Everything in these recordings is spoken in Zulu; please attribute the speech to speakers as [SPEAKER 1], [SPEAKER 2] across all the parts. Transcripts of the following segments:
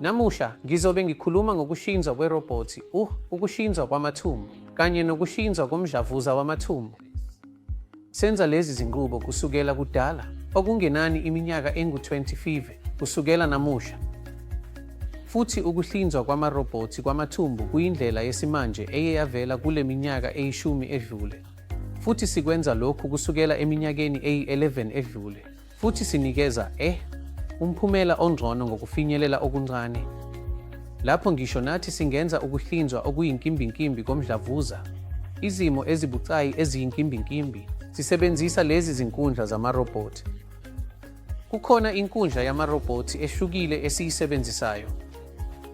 [SPEAKER 1] Namusha ngizobe ngikhuluma ngokuhlinzwa kwerobhothi, ukuhlinzwa kwamathumbu kanye nokuhlinzwa komdlavuza wamathumbu. Senza lezi zinqubo kusukela kudala, okungenani iminyaka engu-25 kusukela namusha. Futhi ukuhlinzwa kwamarobhothi kwamathumbu kuyindlela yesimanje eye yavela kule minyaka eyi-10 edlule. Futhi sikwenza lokhu kusukela eminyakeni eyi-11 edlule. Futhi sinikeza umphumela ongcono ngokufinyelela okuncane. Lapho ngisho nathi singenza ukuhlinzwa okuyinkimbinkimbi komdlavuza, izimo ezibucayi eziyinkimbinkimbi, sisebenzisa lezi zinkundla zamarobhothi. Kukhona inkundla yamarobhothi ehlukile esiyisebenzisayo.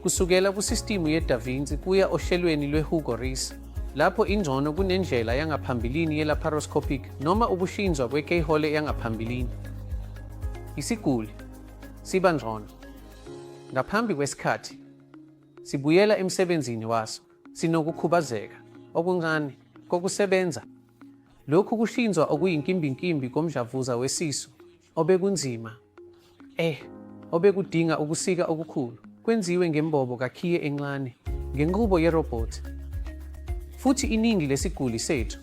[SPEAKER 1] Kusukela kusistimu ye-DaVinci kuya ohlelweni lwe-Hugo Reis, lapho ingcono kunendlela yangaphambilini ye-laparoscopic noma ukuhlinzwa kwe-keyhole yangaphambilini. Isiguli siba ngcono ngaphambi kwesikhathi, sibuyela emsebenzini waso, sinokukhubazeka okuncane kokusebenza. Lokhu kuhlinzwa okuyinkimbinkimbi komdlavuza wesisu obekunzima, obekudinga ukusika okukhulu, kwenziwe ngembobo kakhiye encane, ngenqubo yerobhothi. Futhi iningi lesiguli sethu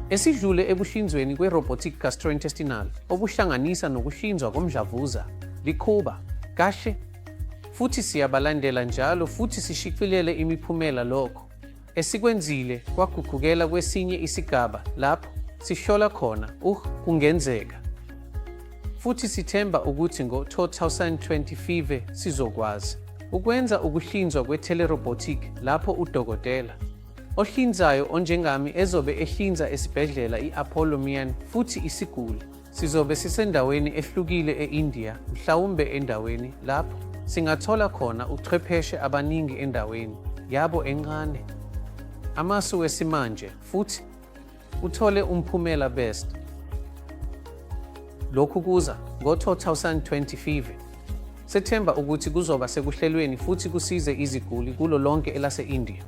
[SPEAKER 1] esidlule ebuhlinzweni kwe-robotic gastrointestinal obuhlanganisa nokuhlinzwa komdlavuza likhuba kahle. Futhi siyabalandela njalo futhi sishicilele imiphumela lokho esikwenzile kwaguqukela kwesinye isigaba lapho sihlola khona kungenzeka. Futhi sithemba ukuthi ngo-2025 sizokwazi ukwenza ukuhlinzwa kwe-telerobotic lapho udokotela ohlinzayo onjengami ezobe ehlinza esibhedlela i-Apollo Mian futhi isiguli sizobe sisendaweni ehlukile e-India, mhlawumbe endaweni lapho singathola khona uchwepheshe abaningi endaweni yabo encane, amasu wesimanje futhi uthole umphumela best. Lokhu kuza ngo-2025. Sethemba ukuthi kuzoba sekuhlelweni futhi kusize iziguli kulo lonke elase-India.